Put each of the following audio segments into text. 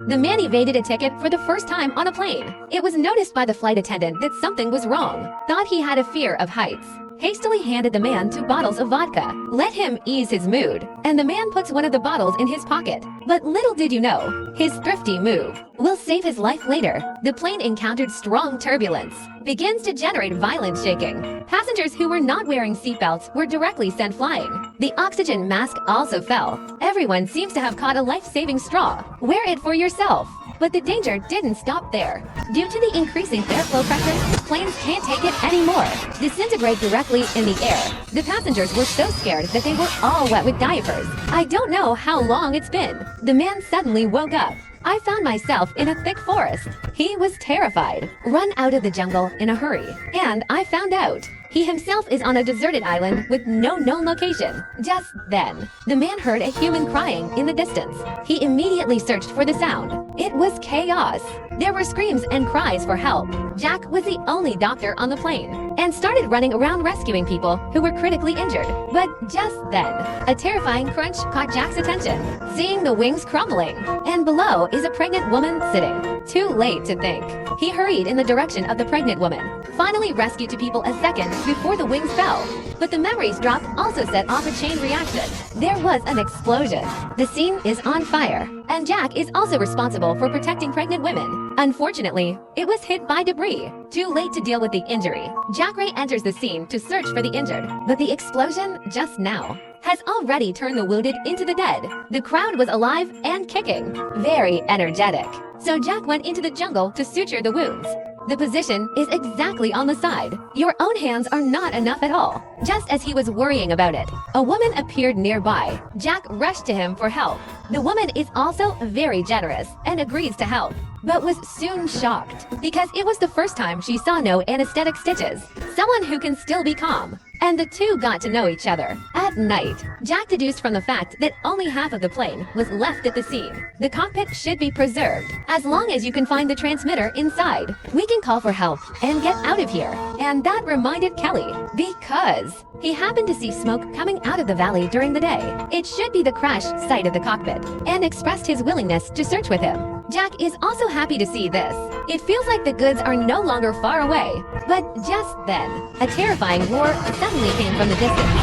The man evaded a ticket for the first time on a plane. It was noticed by the flight attendant that something was wrong. Thought he had a fear of heights. Hastily handed the man 2 bottles of vodka. Let him ease his mood. And the man puts one of the bottles in his pocket. But little did you know, his thrifty move will save his life later. The plane encountered strong turbulence. Begins to generate violent shaking. Passengers who were not wearing seatbelts were directly sent flying. The oxygen mask also fell. Everyone seems to have caught a life-saving straw. Wear it for yourself. But the danger didn't stop there. Due to the increasing airflow pressure, planes can't take it anymore. Disintegrate directly in the air. The passengers were so scared that they were all wet with diapers. I don't know how long it's been. The man suddenly woke up. I found myself in a thick forest. He was terrified. Run out of the jungle in a hurry. And I found out he himself is on a deserted island with no known location. Just then, the man heard a human crying in the distance. He immediately searched for the sound. It was chaos. There were screams and cries for help. Jack was the only doctor on the plane and started running around rescuing people who were critically injured. But just then, a terrifying crunch caught Jack's attention, seeing the wings crumbling. And below is a pregnant woman sitting. Too late to think. He hurried in the direction of the pregnant woman, finally rescued 2 people a second before the wings fell. But the memories drop also set off a chain reaction. There was an explosion. The scene is on fire, and Jack is also responsible for protecting pregnant women. Unfortunately, it was hit by debris. Too late to deal with the injury. Jack enters the scene to search for the injured, but the explosion just now has already turned the wounded into the dead. The crowd was alive and kicking, very energetic. So Jack went into the jungle to suture the wounds. The position is exactly on the side. Your own hands are not enough at all. Just as he was worrying about it, a woman appeared nearby. Jack rushed to him for help. The woman is also very generous and agrees to help, but was soon shocked because it was the first time she saw no anesthetic stitches. Someone who can still be calm. And the 2 got to know each other. At night, Jack deduced from the fact that only half of the plane was left at the scene. The cockpit should be preserved, as long as you can find the transmitter inside. We can call for help and get out of here. And that reminded Kelly, because he happened to see smoke coming out of the valley during the day. It should be the crash site of the cockpit, and expressed his willingness to search with him. Jack is also happy to see this. It feels like the goods are no longer far away. But just then, a terrifying roar suddenly came from the distance.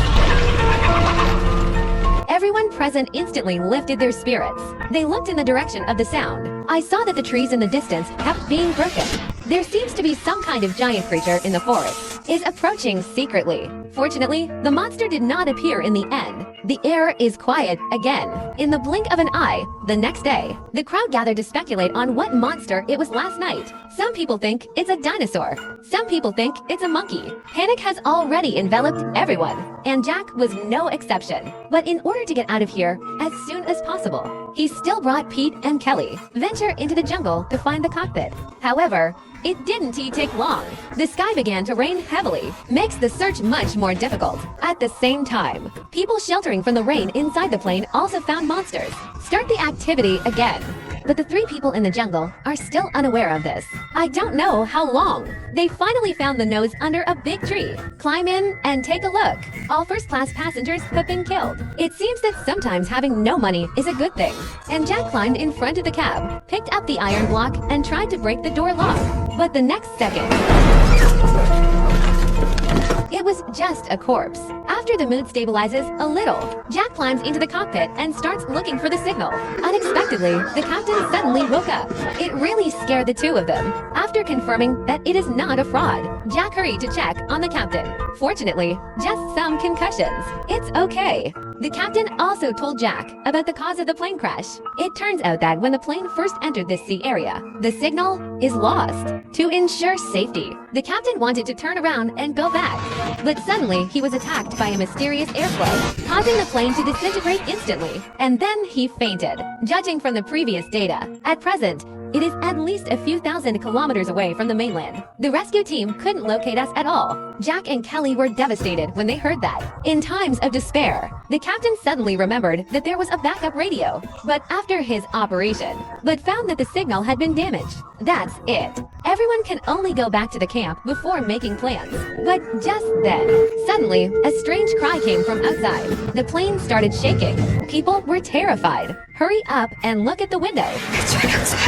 Everyone present instantly lifted their spirits. They looked in the direction of the sound. I saw that the trees in the distance kept being broken. There seems to be some kind of giant creature in the forest, is approaching secretly. Fortunately, the monster did not appear in the end. The air is quiet again. In the blink of an eye, the next day, the crowd gathered to speculate on what monster it was last night. Some people think it's a dinosaur. Some people think it's a monkey. Panic has already enveloped everyone, and Jack was no exception. But in order to get out of here as soon as possible, he still brought Pete and Kelly venture into the jungle to find the cockpit. However, it didn't take long. The sky began to rain heavily, makes the search much more difficult. At the same time, people sheltering from the rain inside the plane also found monsters. Start the activity again. But the 3 people in the jungle are still unaware of this. I don't know how long. They finally found the nose under a big tree. Climb in and take a look. All first-class passengers have been killed. It seems that sometimes having no money is a good thing. And Jack climbed in front of the cab, picked up the iron block, and tried to break the door lock. But the next second, it was just a corpse. After the mood stabilizes a little, Jack climbs into the cockpit and starts looking for the signal. Unexpectedly, the captain suddenly woke up. It really scared the 2 of them. After confirming that it is not a fraud, Jack hurried to check on the captain. Fortunately, just some concussions. It's okay. The captain also told Jack about the cause of the plane crash. It turns out that when the plane first entered this sea area, the signal is lost. To ensure safety, the captain wanted to turn around and go back. But suddenly, he was attacked by a mysterious airflow, causing the plane to disintegrate instantly. And then he fainted. Judging from the previous data, at present, it is at least a few thousand kilometers away from the mainland. The rescue team couldn't locate us at all. Jack and Kelly were devastated when they heard that. In times of despair, the captain suddenly remembered that there was a backup radio, but after his operation, found that the signal had been damaged. That's it. Everyone can only go back to the camp before making plans. But just then, suddenly, a strange cry came from outside. The plane started shaking. People were terrified. Hurry up and look at the window. It's right outside.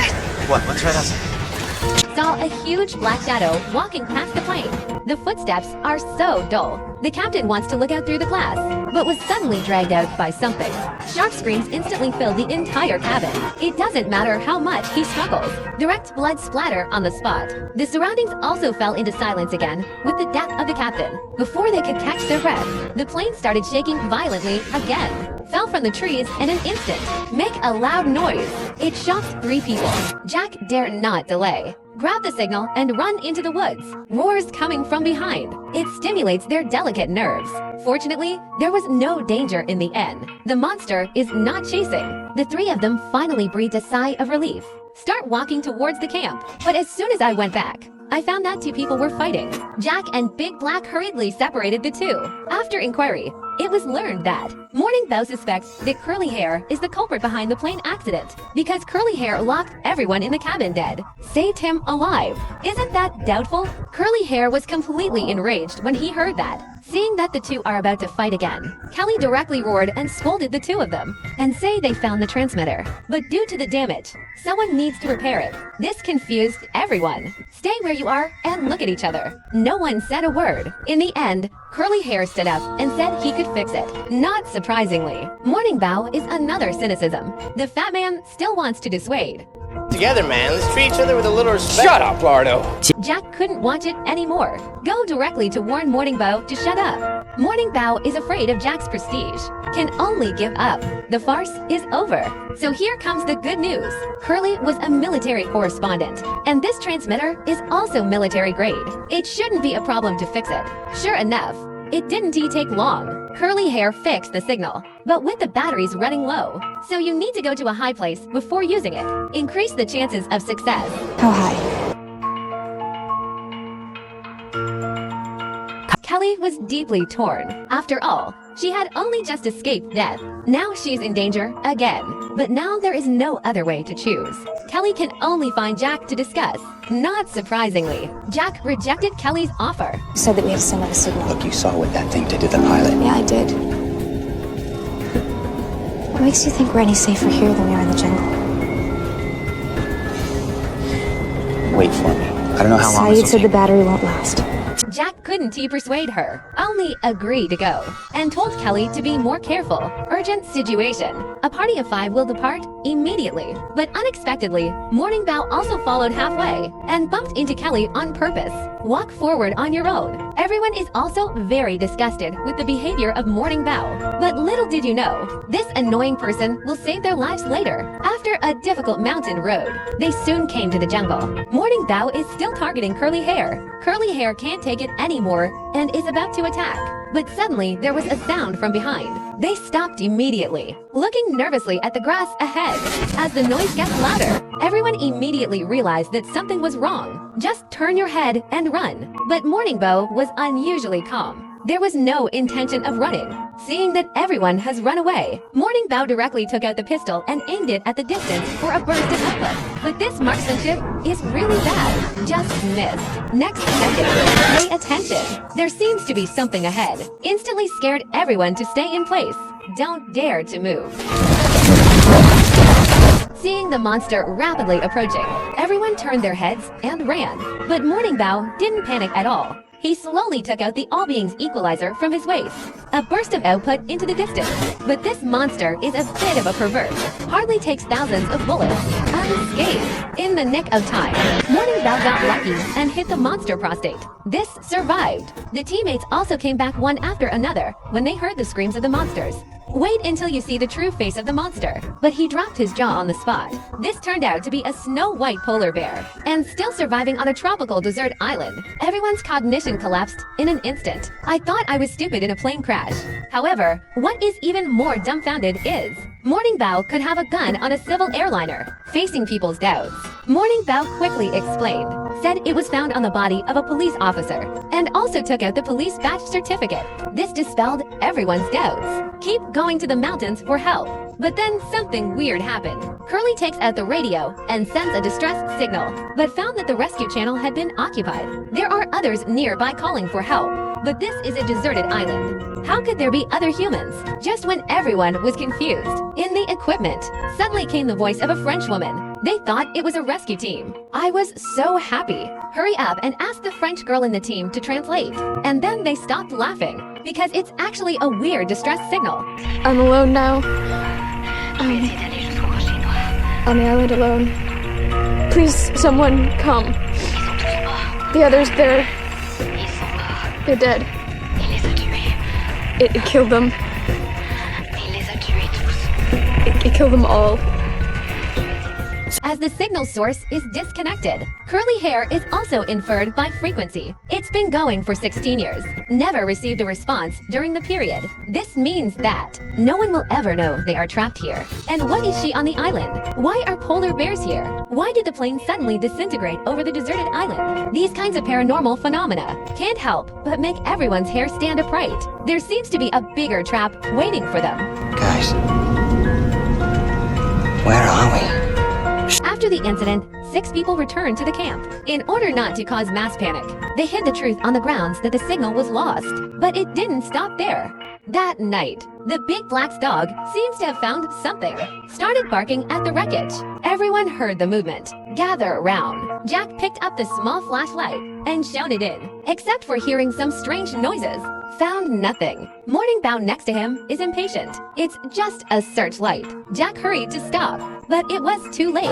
What's right outside? Saw a huge black shadow walking past the plane. The footsteps are so dull. The captain wants to look out through the glass, but was suddenly dragged out by something. Sharp screams instantly filled the entire cabin. It doesn't matter how much he struggles. Direct blood splatter on the spot. The surroundings also fell into silence again with the death of the captain. Before they could catch their breath, the plane started shaking violently again. Fell from the trees in an instant. Make a loud noise. It shocked 3 people. Jack dared not delay. Grab the signal and run into the woods. Roars coming from behind. It stimulates their delicate nerves. Fortunately, there was no danger in the end. The monster is not chasing. The 3 of them finally breathed a sigh of relief. Start walking towards the camp. But as soon as I went back, I found that 2 people were fighting. Jack and Big Black hurriedly separated the 2. After inquiry, it was learned that Morning Bow suspects that Curly Hair is the culprit behind the plane accident because Curly Hair locked everyone in the cabin dead, saved him alive. Isn't that doubtful? Curly Hair was completely enraged when he heard that. Seeing that the 2 are about to fight again, Kelly directly roared and scolded the 2 of them and say they found the transmitter. But due to the damage, someone needs to repair it. This confused everyone. Stay where you are and look at each other. No one said a word. In the end, Curly Hair stood up and said he could fix it. Not surprisingly, Morning Bow is another cynicism. The fat man still wants to dissuade. Together, man. Let's treat each other with a little respect. Shut up, Lardo! Jack couldn't watch it anymore. Go directly to warn Morning Bow to shut up. Morning Bow is afraid of Jack's prestige. Can only give up. The farce is over. So here comes the good news. Curly was a military correspondent, and this transmitter is also military grade. It shouldn't be a problem to fix it. Sure enough, it didn't take long. Curly Hair fixed the signal, but with the batteries running low. So you need to go to a high place before using it. Increase the chances of success. How high? Kelly was deeply torn. After all, she had only just escaped death. Now she's in danger again. But now there is no other way to choose. Kelly can only find Jack to discuss. Not surprisingly, Jack rejected Kelly's offer. You said that we have to send out a signal. Look, you saw what that thing did to the pilot. Yeah, I did. What makes you think we're any safer here than we are in the jungle? Wait for me. I don't know how long this Saeed will said the take. battery won't last. Jack couldn't persuade her, only agree to go, and told Kelly to be more careful. Urgent situation. A party of 5 will depart immediately. But unexpectedly, Morning Bow also followed halfway and bumped into Kelly on purpose. Walk forward on your own. Everyone is also very disgusted with the behavior of Morning Bow. But little did you know, this annoying person will save their lives later. After a difficult mountain road, they soon came to the jungle. Morning Bow is still targeting Curly Hair. Curly Hair can't take it anymore and is about to attack. But suddenly, there was a sound from behind. They stopped immediately, looking nervously at the grass ahead. As the noise gets louder, everyone immediately realized that something was wrong. Just turn your head and run. But Morning Bow was unusually calm. There was no intention of running. Seeing that everyone has run away, Morning Bow directly took out the pistol and aimed it at the distance for a burst of output. But this marksmanship is really bad. Just missed. Next second, pay attention. There seems to be something ahead. Instantly scared everyone to stay in place. Don't dare to move. Seeing the monster rapidly approaching, everyone turned their heads and ran. But Morning Bow didn't panic at all. He slowly took out the all-beings equalizer from his waist. A burst of output into the distance. But this monster is a bit of a pervert. Hardly takes thousands of bullets. Unscathed. In the nick of time, Morning Bow got lucky and hit the monster prostate. This survived. The teammates also came back one after another when they heard the screams of the monsters. Wait until you see the true face of the monster. But he dropped his jaw on the spot. This turned out to be a snow-white polar bear, and still surviving on a tropical desert island. Everyone's cognition collapsed in an instant. I thought I was stupid in a plane crash. However, what is even more dumbfounded is Morning Bow could have a gun on a civil airliner, facing people's doubts. Morning Bow quickly explained, said it was found on the body of a police officer, and also took out the police badge certificate. This dispelled everyone's doubts. Keep going to the mountains for help. But then something weird happened. Curly takes out the radio and sends a distress signal, but found that the rescue channel had been occupied. There are others nearby calling for help, but this is a deserted island. How could there be other humans? Just when everyone was confused. In the equipment, suddenly came the voice of a French woman. They thought it was a rescue team. I was so happy. Hurry up and ask the French girl in the team to translate. And then they stopped laughing, because it's actually a weird distress signal. I'm alone now. On the island alone. Please, someone come. The others, they're dead. It killed them. It killed them all. As the signal source is disconnected, curly hair is also inferred by frequency. It's been going for 16 years. Never received a response during the period. This means that no one will ever know they are trapped here. And what is she on the island? Why are polar bears here? Why did the plane suddenly disintegrate over the deserted island? These kinds of paranormal phenomena can't help but make everyone's hair stand upright. There seems to be a bigger trap waiting for them. Guys, where are we? After the incident, 6 people returned to the camp. In order not to cause mass panic, they hid the truth on the grounds that the signal was lost. But it didn't stop there. That night, the big black dog seems to have found something. Started barking at the wreckage. Everyone heard the movement. Gather around. Jack picked up the small flashlight and shone it in, except for hearing some strange noises. Found nothing. Morning Bow next to him is impatient. It's just a searchlight. Jack hurried to stop, but it was too late.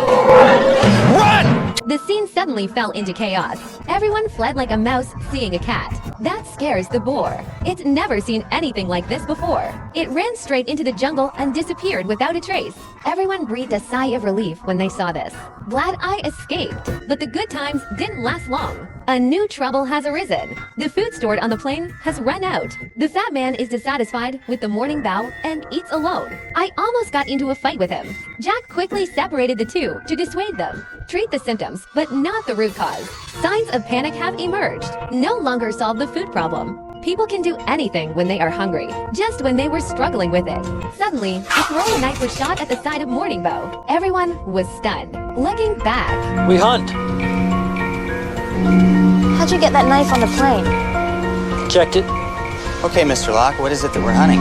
Run! The scene suddenly fell into chaos. Everyone fled like a mouse seeing a cat. That scares the boar. It's never seen anything like this before. It ran straight into the jungle and disappeared without a trace. Everyone breathed a sigh of relief when they saw this. Glad I escaped, but the good times didn't last long. A new trouble has arisen. The food stored on the plane has run out. The fat man is dissatisfied with the morning bow and eats alone. I almost got into a fight with him. Jack quickly separated the two to dissuade them. Treat the symptoms, but not the root cause. Signs of panic have emerged. No longer solve the food problem. People can do anything when they are hungry, just when they were struggling with it. Suddenly, a throwing knife was shot at the side of Morning Bow. Everyone was stunned. Looking back, We hunt. How'd you get that knife on the plane? Checked it. Okay, Mr. Locke, what is it that we're hunting?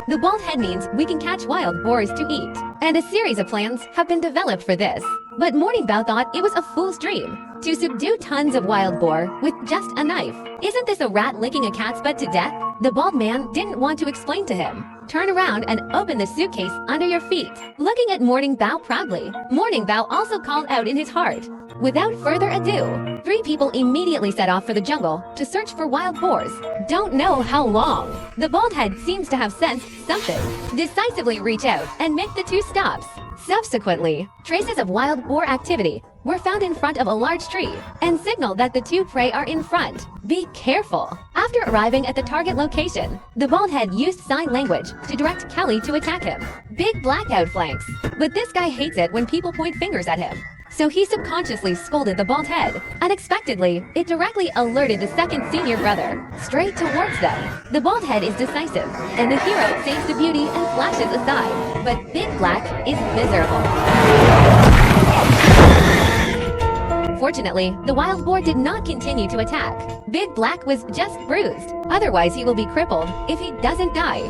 the bald head means we can catch wild boars to eat, and a series of plans have been developed for this. But Morning Bow thought it was a fool's dream to subdue tons of wild boar with just a knife. Isn't this a rat licking a cat's butt to death? The bald man didn't want to explain to him. Turn around and open the suitcase under your feet. Looking at Morning Bow proudly, Morning Bow also called out in his heart. Without further ado, 3 people immediately set off for the jungle to search for wild boars. Don't know how long. The bald head seems to have sensed something. Decisively reach out and make the 2 stops. Subsequently, traces of wild boar activity were found in front of a large tree and signal that the 2 prey are in front. Be careful. After arriving at the target location, the bald head used sign language to direct Kelly to attack him. Big Black outflanks, but this guy hates it when people point fingers at him. So he subconsciously scolded the bald head. Unexpectedly, it directly alerted the second senior brother, straight towards them. The bald head is decisive, and the hero saves the beauty and flashes aside. But Big Black is miserable. Fortunately, the wild boar did not continue to attack. Big Black was just bruised. Otherwise, he will be crippled if he doesn't die.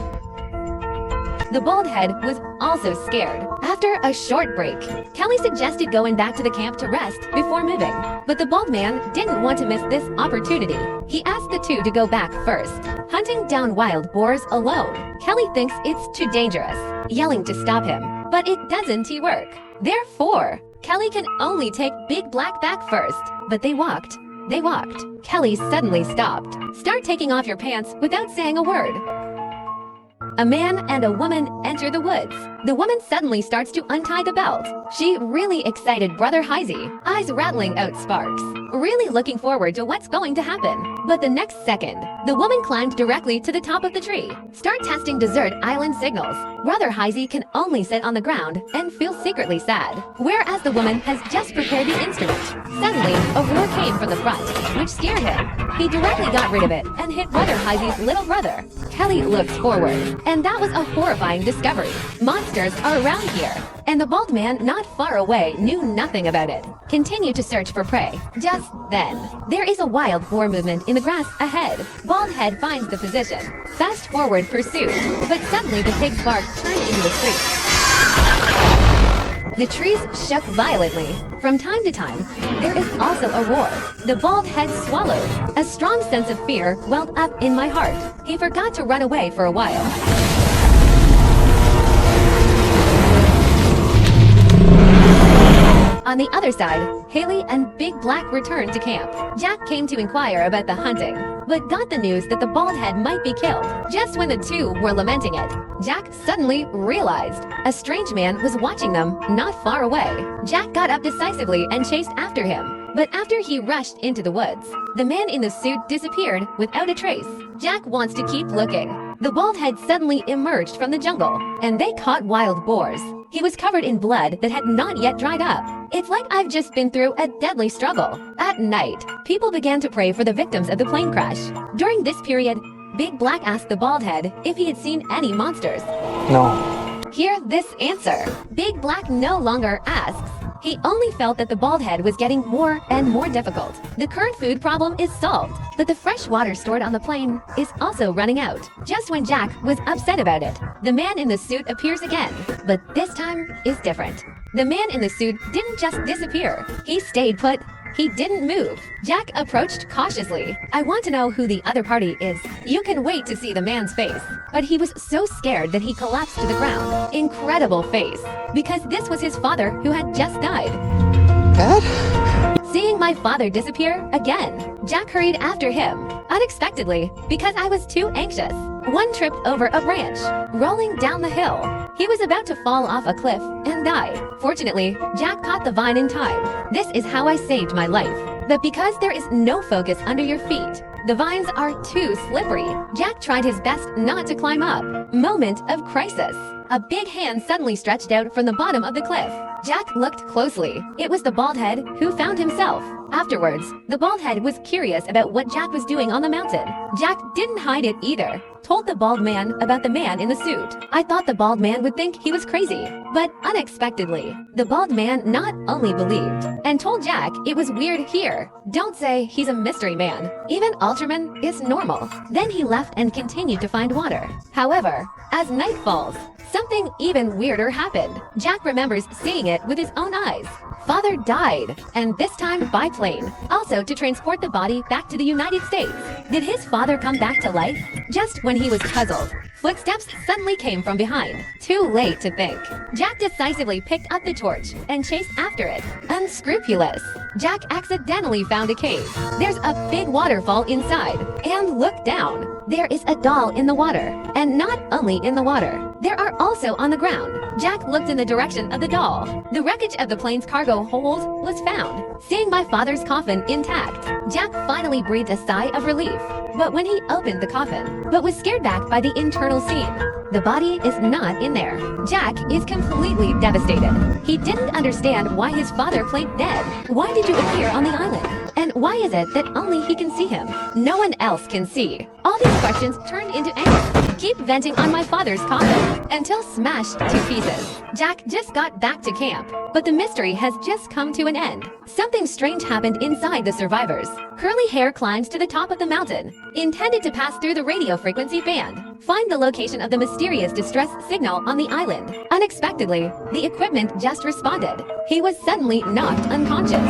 The bald head was also scared. After a short break, Kelly suggested going back to the camp to rest before moving. But the bald man didn't want to miss this opportunity. He asked the 2 to go back first. Hunting down wild boars alone, Kelly thinks it's too dangerous, yelling to stop him. But it doesn't work. Therefore, Kelly can only take Big Black back first. But they walked. Kelly suddenly stopped. Start taking off your pants without saying a word. A man and a woman enter the woods. The woman suddenly starts to untie the belt. She really excited Brother Heisey, eyes rattling out sparks. really looking forward to what's going to happen. But the next second, the woman climbed directly to the top of the tree. Start testing desert island signals. Brother Heisey can only sit on the ground and feel secretly sad, whereas the woman has just prepared the instrument. Suddenly, a roar came from the front, which scared him. He directly got rid of it and hit Brother Heisey's little brother. Kelly looks forward, and that was a horrifying discovery. Monsters are around here, and the bald man not far away knew nothing about it. Continue to search for prey. Just then, there is a wild boar movement in the grass ahead. Baldhead finds the position. Fast forward pursuit, but suddenly the pig's bark turned into the street. The trees shook violently. From time to time, there is also a roar. The bald head swallowed. A strong sense of fear welled up in my heart. He forgot to run away for a while. On the other side, Haley and Big Black returned to camp. Jack came to inquire about the hunting, but got the news that the bald head might be killed. Just when the two were lamenting it, Jack suddenly realized a strange man was watching them not far away. Jack got up decisively and chased after him. But after he rushed into the woods, the man in the suit disappeared without a trace. Jack wants to keep looking. The bald head suddenly emerged from the jungle, and they caught wild boars. He was covered in blood that had not yet dried up. It's like I've just been through a deadly struggle. At night, people began to pray for the victims of the plane crash. During this period, Big Black asked the bald head if he had seen any monsters. No. Hear this answer. Big Black no longer asks. He only felt that the bald head was getting more and more difficult. The current food problem is solved, but the fresh water stored on the plane is also running out. Just when Jack was upset about it, the man in the suit appears again, but this time is different. The man in the suit didn't just disappear. He stayed put. He didn't move. Jack approached cautiously. I want to know who the other party is. You can wait to see the man's face. But he was so scared that he collapsed to the ground. Incredible face. Because this was his father who had just died. Dad? Seeing my father disappear again, Jack hurried after him, unexpectedly, because I was too anxious. One tripped over a branch, rolling down the hill. He was about to fall off a cliff and die. Fortunately, Jack caught the vine in time. This is how I saved my life. But because there is no focus under your feet, the vines are too slippery. Jack tried his best not to climb up. Moment of crisis. A big hand suddenly stretched out from the bottom of the cliff. Jack looked closely. It was the bald head who found himself. Afterwards, the bald head was curious about what Jack was doing on the mountain. Jack didn't hide it either. Told the bald man about the man in the suit. I thought the bald man would think he was crazy, but unexpectedly, the bald man not only believed and told Jack it was weird here. Don't say he's a mystery man. Even Ultraman is normal. Then he left and continued to find water. However, as night falls, something even weirder happened. Jack remembers seeing it with his own eyes. Father died, and this time by plane, also to transport the body back to the United States. Did his father come back to life? Just when he was puzzled, footsteps suddenly came from behind. Too late to think. Jack decisively picked up the torch and chased after it. Unscrupulous. Jack accidentally found a cave. There's a big waterfall inside, and look down. There is a doll in the water, and not only in the water, there are also on the ground. Jack looked in the direction of the doll. The wreckage of the plane's cargo hold was found. Seeing my father's coffin intact, Jack finally breathed a sigh of relief. But when he opened the coffin, but was scared back by the internal scene, the body is not in there. Jack is completely devastated. He didn't understand why his father played dead. Why did you appear on the island? And why is it that only he can see him? No one else can see. All these questions turned into anger. Keep venting on my father's coffin until smashed to pieces. Jack just got back to camp, but the mystery has just come to an end. Something strange happened inside the survivors. Curly Hair climbed to the top of the mountain, intended to pass through the radio frequency band, find the location of the mysterious distress signal on the island. Unexpectedly, the equipment just responded. He was suddenly knocked unconscious.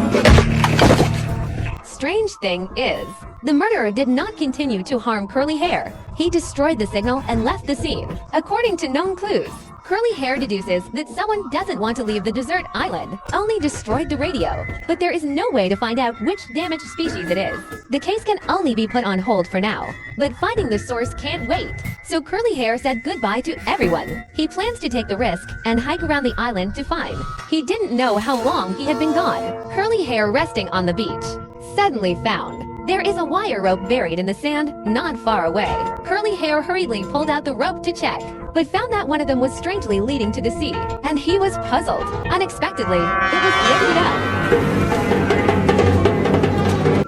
Strange thing is, the murderer did not continue to harm Curly Hair. He destroyed the signal and left the scene. According to known clues, Curly Hair deduces that someone doesn't want to leave the desert island, only destroyed the radio. But there is no way to find out which damaged species it is. The case can only be put on hold for now, but finding the source can't wait. So Curly Hair said goodbye to everyone. He plans to take the risk and hike around the island to find. He didn't know how long he had been gone. Curly Hair resting on the beach. suddenly found. There is a wire rope buried in the sand not far away. Curly Hair hurriedly pulled out the rope to check, but found that one of them was strangely leading to the sea, and he was puzzled. Unexpectedly, it was lifted up.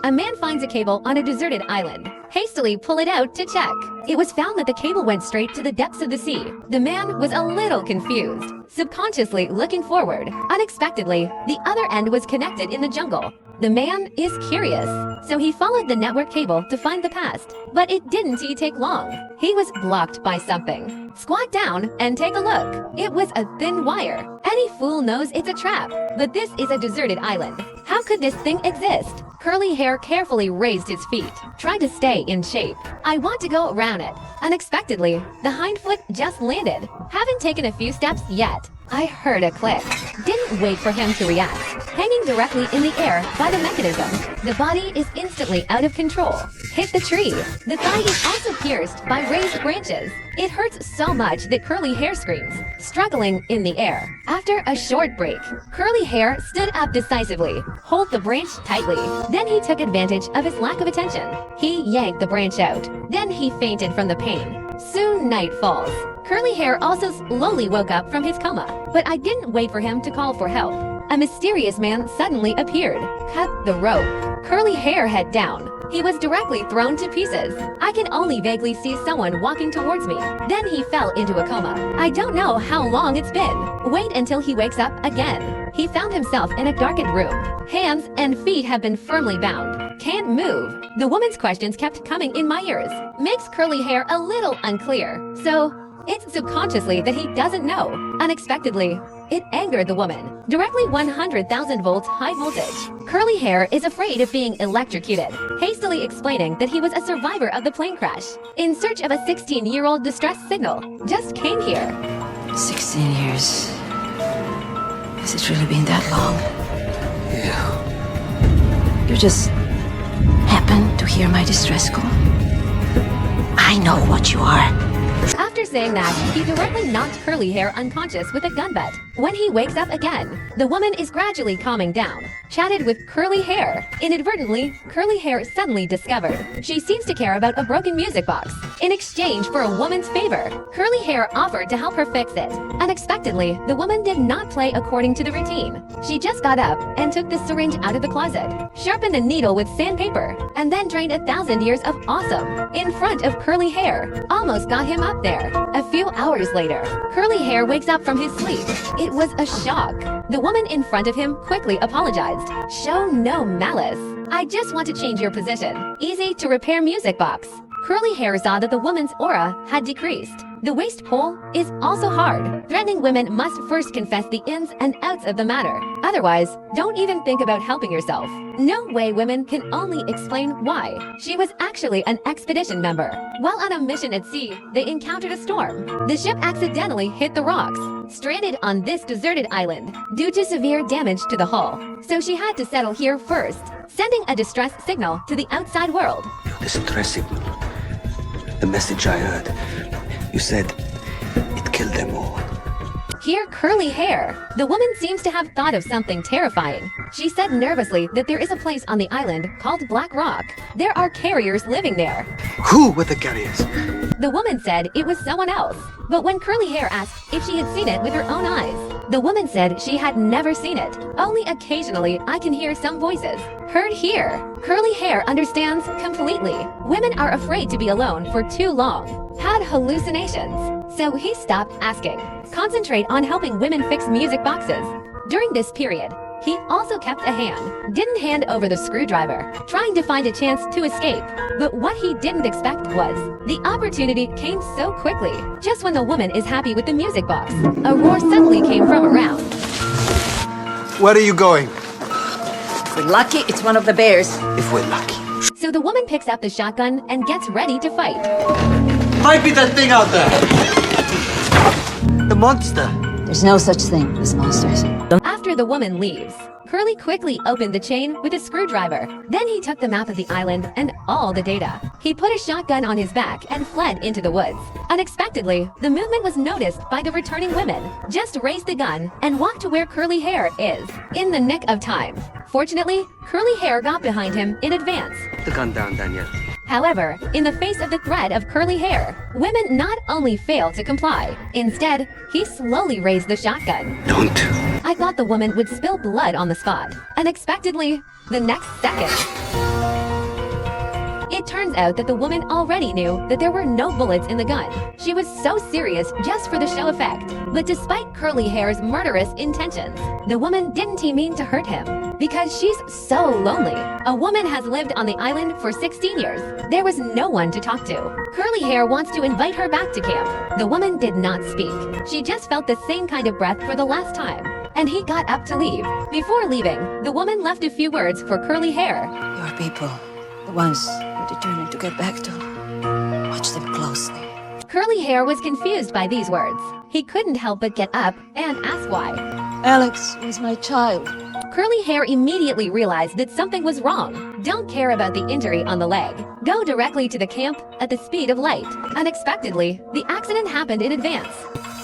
A man finds a cable on a deserted island. Hastily pull it out to check. It was found that the cable went straight to the depths of the sea. The man was a little confused, subconsciously looking forward. Unexpectedly, the other end was connected in the jungle. The man is curious, so he followed the network cable to find the past. But it didn't take long. He was blocked by something. Squat down and take a look. It was a thin wire. Any fool knows it's a trap, but this is a deserted island. How could this thing exist? Curly Hair carefully raised his feet, tried to stay in shape. I want to go around it. Unexpectedly, the hind foot just landed. Haven't taken a few steps yet. I heard a click. Didn't wait for him to react. Hanging directly in the air by the mechanism. The body is instantly out of control. Hit the tree. The thigh is also pierced by raised branches. It hurts so much that Curly Hair screams, struggling in the air. After a short break, Curly Hair stood up decisively, hold the branch tightly. Then he took advantage of his lack of attention. He yanked the branch out. Then he fainted from the pain. Soon night falls. Curly Hair also slowly woke up from his coma, but I didn't wait for him to call for help. A mysterious man suddenly appeared, cut the rope. Curly Hair head down. He was directly thrown to pieces. I can only vaguely see someone walking towards me. Then he fell into a coma. I don't know how long it's been. Wait until he wakes up again. He found himself in a darkened room. Hands and feet have been firmly bound. Can't move. The woman's questions kept coming in my ears. Makes Curly Hair a little unclear. So, it's subconsciously that he doesn't know. Unexpectedly, it angered the woman. Directly 100,000 volts high voltage. Curly Hair is afraid of being electrocuted, hastily explaining that he was a survivor of the plane crash, in search of a 16-year-old distress signal. Just came here. 16 years. Has it really been that long? Yeah. You just happened to hear my distress call? I know what you are. After saying that, he directly knocked Curly Hair unconscious with a gun butt. When he wakes up again, the woman is gradually calming down, chatted with Curly Hair. Inadvertently, Curly Hair suddenly discovered she seems to care about a broken music box. In exchange for a woman's favor, Curly Hair offered to help her fix it. Unexpectedly, the woman did not play according to the routine. She just got up and took the syringe out of the closet, sharpened the needle with sandpaper, and then drained 1,000 years of awesome in front of Curly Hair. Almost got him up there. A few hours later, Curly Hair wakes up from his sleep. It was a shock. The woman in front of him quickly apologized. Show no malice. I just want to change your position. Easy to repair music box. Curly Hair saw that the woman's aura had decreased. The waist pull is also hard. Threatening women must first confess the ins and outs of the matter. Otherwise, don't even think about helping yourself. No way women can only explain why. She was actually an expedition member. While on a mission at sea, they encountered a storm. The ship accidentally hit the rocks, stranded on this deserted island due to severe damage to the hull. So she had to settle here first, sending a distress signal to the outside world. Distress signal. The message I heard. You said it killed them all. Here, Curly Hair. The woman seems to have thought of something terrifying. She said nervously that there is a place on the island called Black Rock. There are carriers living there. Who were the carriers? The woman said it was someone else. But when Curly Hair asked if she had seen it with her own eyes, the woman said she had never seen it. Only occasionally I can hear some voices. Heard here. Curly Hair understands completely. Women are afraid to be alone for too long. Had hallucinations. So he stopped asking. Concentrate on helping women fix music boxes. During this period, he also kept a hand. Didn't hand over the screwdriver, trying to find a chance to escape. But what he didn't expect was, the opportunity came so quickly. Just when the woman is happy with the music box, a roar suddenly came from around. Where are you going? If we're lucky, it's one of the bears. If we're lucky. So the woman picks up the shotgun and gets ready to fight. Might be that thing out there. The monster. There's no such thing as monsters. After the woman leaves, Curly quickly opened the chain with a screwdriver. Then he took the map of the island and all the data. He put a shotgun on his back and fled into the woods. Unexpectedly, the movement was noticed by the returning women. Just raised the gun and walked to where Curly Hair is, in the nick of time. Fortunately, Curly Hair got behind him in advance. Put the gun down, Daniel. However, in the face of the threat of Curly Hair, women not only failed to comply. Instead, he slowly raised the shotgun. Don't. I thought the woman would spill blood on the spot. Unexpectedly, the next second, it turns out that the woman already knew that there were no bullets in the gun. She was so serious just for the show effect. But despite Curly Hair's murderous intentions, the woman didn't mean to hurt him. Because she's so lonely. A woman has lived on the island for 16 years. There was no one to talk to. Curly Hair wants to invite her back to camp. The woman did not speak. She just felt the same kind of breath for the last time. And he got up to leave. Before leaving, the woman left a few words for Curly Hair. Your people, the ones you're determined to get back to, watch them closely. Curly Hair was confused by these words. He couldn't help but get up and ask why. Alex was my child. Curly Hair immediately realized that something was wrong. Don't care about the injury on the leg. Go directly to the camp at the speed of light. Unexpectedly, the accident happened in advance.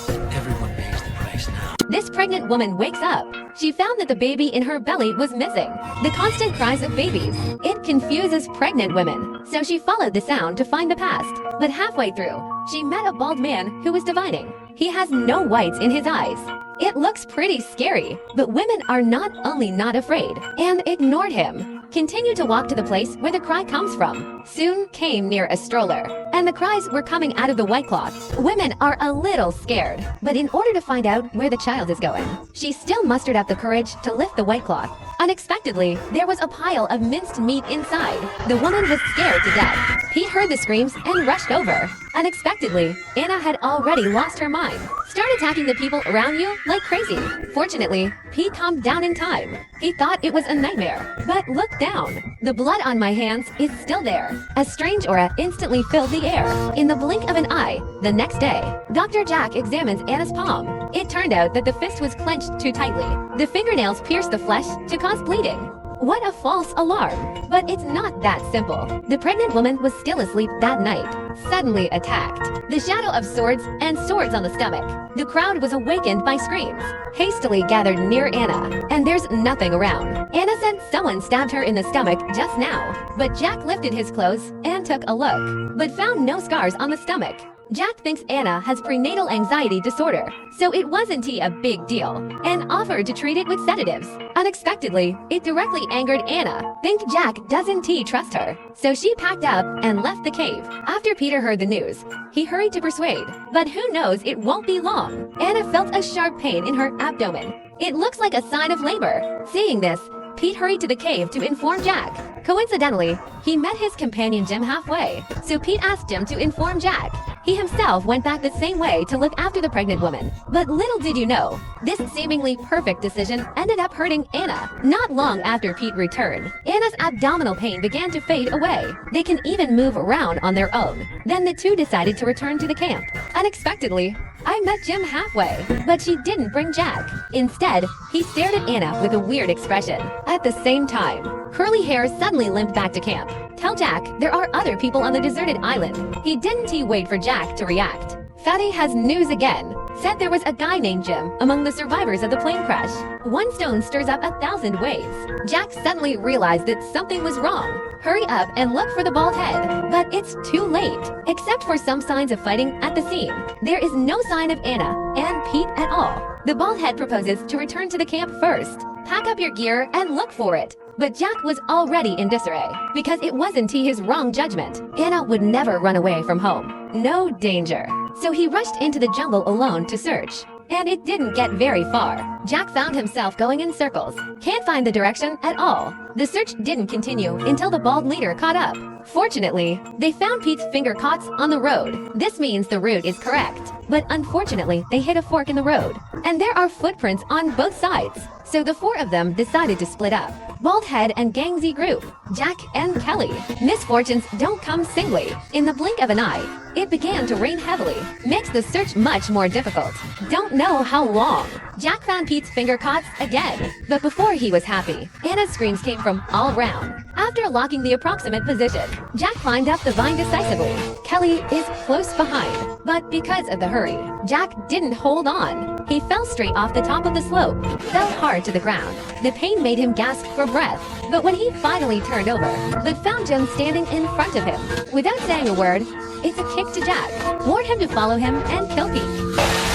Everyone pays the price now. This pregnant woman wakes up. She found that the baby in her belly was missing. The constant cries of babies. It confuses pregnant women. So she followed the sound to find the past. But halfway through, she met a bald man who was divining. He has no whites in his eyes. It looks pretty scary, but women are not only not afraid, and ignored him. Continue to walk to the place where the cry comes from. Soon came near a stroller, and the cries were coming out of the white cloth. Women are a little scared, but in order to find out where the child is going, she still mustered up the courage to lift the white cloth. Unexpectedly, there was a pile of minced meat inside. The woman was scared to death. Pete heard the screams and rushed over. Unexpectedly, Anna had already lost her mind. Start attacking the people around you like crazy. Fortunately, Pete calmed down in time. He thought it was a nightmare. But look down. The blood on my hands is still there. A strange aura instantly filled the air. In the blink of an eye, the next day, Dr. Jack examines Anna's palm. It turned out that the fist was clenched too tightly. The fingernails pierced the flesh to cause bleeding. What a false alarm. But it's not that simple. The pregnant woman was still asleep that night, suddenly attacked. The shadow of swords and swords on the stomach. The crowd was awakened by screams. Hastily gathered near Anna, and there's nothing around. Anna said someone stabbed her in the stomach just now. But Jack lifted his clothes and took a look, but found no scars on the stomach. Jack thinks Anna has prenatal anxiety disorder, so it wasn't a big deal, and offered to treat it with sedatives. Unexpectedly, it directly angered Anna. Think Jack doesn't trust her, so she packed up and left the cave. After Peter heard the news, he hurried to persuade, but who knows, it won't be long. Anna felt a sharp pain in her abdomen. It looks like a sign of labor. Seeing this, Pete hurried to the cave to inform Jack. Coincidentally, he met his companion Jim halfway, so Pete asked Jim to inform Jack. He himself went back the same way to look after the pregnant woman. But little did you know, this seemingly perfect decision ended up hurting Anna. Not long after Pete returned, Anna's abdominal pain began to fade away. They can even move around on their own. Then the two decided to return to the camp. Unexpectedly, I met Jim halfway, but she didn't bring Jack. Instead, he stared at Anna with a weird expression. At the same time, Curly Hair suddenly limped back to camp. Tell Jack there are other people on the deserted island. He didn't wait for Jack to react. Fatty has news again. Said there was a guy named Jim among the survivors of the plane crash. One stone stirs up 1,000 waves. Jack suddenly realized that something was wrong. Hurry up and look for the bald head. But it's too late. Except for some signs of fighting at the scene, there is no sign of Anna and Pete at all. The bald head proposes to return to the camp first. Pack up your gear and look for it. But Jack was already in disarray, because it wasn't his wrong judgment. Anna would never run away from home. No danger. So he rushed into the jungle alone to search. And it didn't get very far. Jack found himself going in circles. Can't find the direction at all. The search didn't continue until the bald leader caught up. Fortunately, they found Pete's finger cuts on the road. This means the route is correct. But unfortunately, they hit a fork in the road. And there are footprints on both sides. so the four of them decided to split up. Baldhead and Gangsy group, Jack and Kelly. Misfortunes don't come singly. In the blink of an eye, it began to rain heavily, makes the search much more difficult. Don't know how long. Jack found Pete's finger cuts again, but before he was happy, Anna's screams came from all around. After locking the approximate position, Jack climbed up the vine decisively. Kelly is close behind, but because of the hurry, Jack didn't hold on. He fell straight off the top of the slope, fell hard to the ground. The pain made him gasp for breath, but when he finally turned over, but found Jen standing in front of him, without saying a word, it's a kick to Jack, warned him to follow him and kill Pete.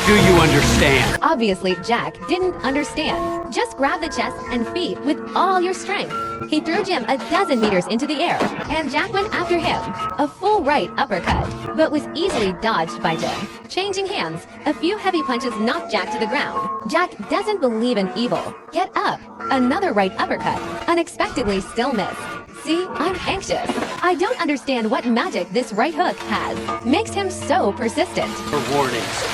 Do you understand? Obviously, Jack didn't understand. Just grab the chest and feet with all your strength. He threw Jim a dozen meters into the air, and Jack went after him. A full right uppercut, but was easily dodged by Jim. Changing hands, a few heavy punches knocked Jack to the ground. Jack doesn't believe in evil. Get up. Another right uppercut, unexpectedly still missed. See, I'm anxious. I don't understand what magic this right hook has. Makes him so persistent. For warnings.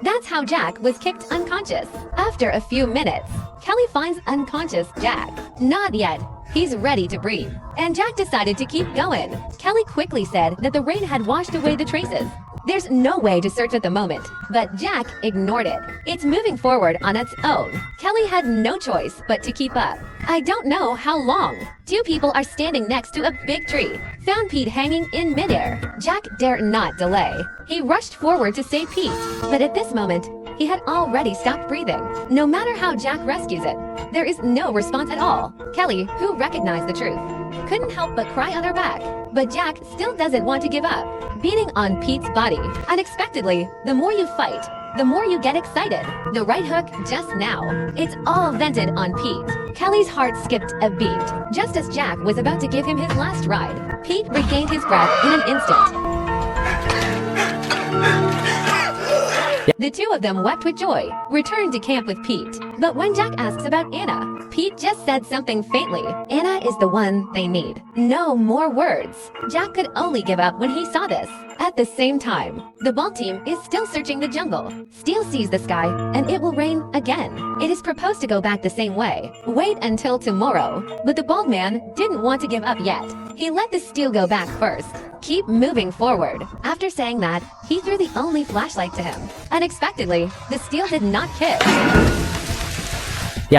That's how Jack was kicked unconscious. After a few minutes, Kelly finds unconscious Jack. Not yet. He's ready to breathe. And Jack decided to keep going. Kelly quickly said that the rain had washed away the traces. There's no way to search at the moment, but Jack ignored it. It's moving forward on its own. Kelly had no choice but to keep up. I don't know how long. Two people are standing next to a big tree. Found Pete hanging in midair. Jack dared not delay. He rushed forward to save Pete, but at this moment, he had already stopped breathing. No matter how Jack rescues it, there is no response at all. Kelly, who recognized the truth, couldn't help but cry on her back. But Jack still doesn't want to give up, beating on Pete's body. Unexpectedly, the more you fight, the more you get excited. The right hook just now. It's all vented on Pete. Kelly's heart skipped a beat. Just as Jack was about to give him his last ride, Pete regained his breath in an instant. The two of them wept with joy, returned to camp with Pete. But when Jack asks about Anna, Pete just said something faintly. Anna is the one they need. No more words. Jack could only give up when he saw this. At the same time, the bald team is still searching the jungle. Steel sees the sky, and it will rain again. It is proposed to go back the same way. Wait until tomorrow. But the bald man didn't want to give up yet. He let the steel go back first. Keep moving forward. After saying that, he threw the only flashlight to him. Unexpectedly, the steel did not kick.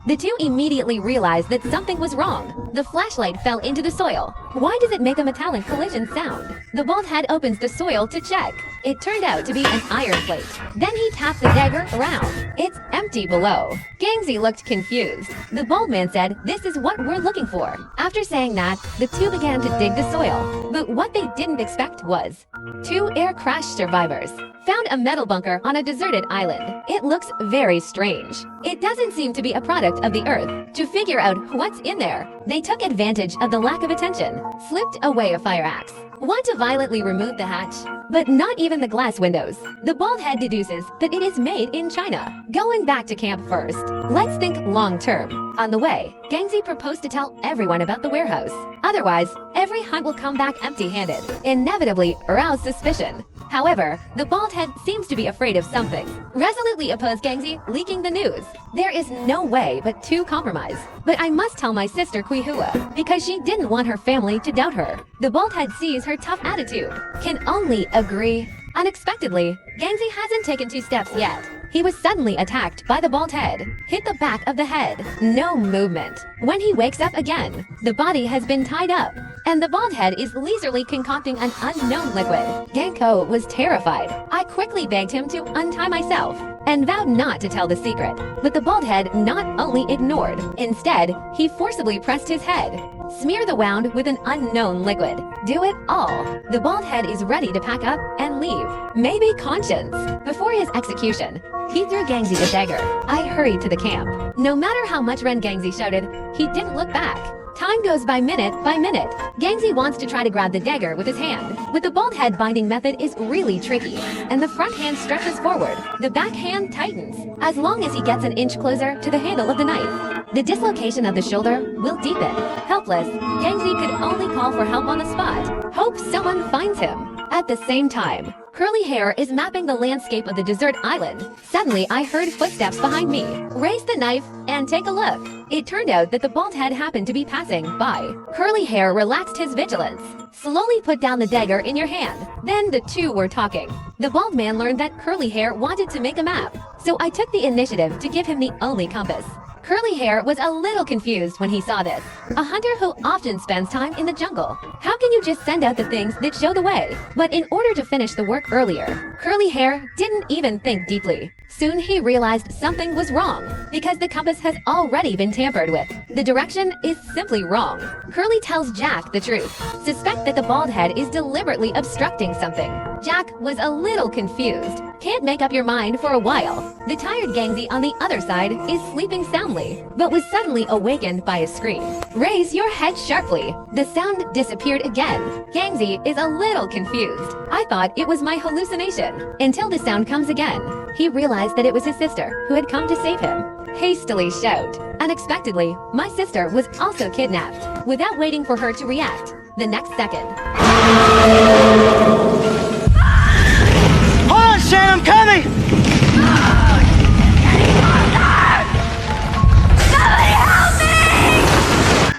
The two immediately realized that something was wrong. The flashlight fell into the soil. Why does it make a metallic collision sound? The bald head opens the soil to check. It turned out to be an iron plate. Then he tapped the dagger around. It's empty below. Gangsy looked confused. The bald man said, "This is what we're looking for." After saying that, the two began to dig the soil. But what they didn't expect was two air crash survivors found a metal bunker on a deserted island. It looks very strange. It doesn't seem to be a product of the earth. To figure out what's in there, they took advantage of the lack of attention, slipped away a fire axe. Want to violently remove the hatch, but not even the glass windows. The bald head deduces that it is made in China. Going back to camp first. Let's think long term. On the way, Gangsy proposed to tell everyone about the warehouse. Otherwise, every hunt will come back empty-handed, inevitably arouse suspicion. However, the bald head seems to be afraid of something. Resolutely opposed Gangsy leaking the news. There is no way but to compromise. But I must tell my sister Quihua, because she didn't want her family to doubt her. The bald head sees her tough attitude, can only agree. Unexpectedly, Gangsy hasn't taken 2 steps yet. He was suddenly attacked by the bald head, hit the back of the head, no movement. When he wakes up again, the body has been tied up, and the bald head is leisurely concocting an unknown liquid. Genko was terrified. I quickly begged him to untie myself, and vowed not to tell the secret. But the bald head not only ignored, instead, he forcibly pressed his head. Smear the wound with an unknown liquid. Do it all. The bald head is ready to pack up and leave. Maybe conscience. Before his execution, he threw Gangsy the dagger. I hurried to the camp. No matter how much Ren Gangsy shouted, he didn't look back. Time goes by minute. Gangsy wants to try to grab the dagger with his hand. But the bald head binding method is really tricky, and the front hand stretches forward. The back hand tightens. As long as he gets an inch closer to the handle of the knife, the dislocation of the shoulder will deepen. Helpless, Gangsy could only call for help on the spot. Hope someone finds him. At the same time, Curly Hair is mapping the landscape of the desert island. Suddenly, I heard footsteps behind me. Raise the knife and take a look. It turned out that the bald head happened to be passing by. Curly Hair relaxed his vigilance. Slowly put down the dagger in your hand. Then the two were talking. The bald man learned that Curly Hair wanted to make a map, so I took the initiative to give him the only compass. Curly Hair was a little confused when he saw this. A hunter who often spends time in the jungle. How can you just send out the things that show the way? But in order to finish the work earlier, Curly Hair didn't even think deeply. Soon he realized something was wrong, because the compass has already been tampered with. The direction is simply wrong. Curly tells Jack the truth. Suspect that the bald head is deliberately obstructing something. Jack was a little confused. Can't make up your mind for a while. The tired Gangsy on the other side is sleeping soundly, but was suddenly awakened by a scream. Raise your head sharply. The sound disappeared again. Gangsy is a little confused. I thought it was my hallucination, until the sound comes again. He realized that it was his sister who had come to save him. Hastily shout. Unexpectedly, my sister was also kidnapped. Without waiting for her to react, the next second. Hold on, Shan, I'm coming!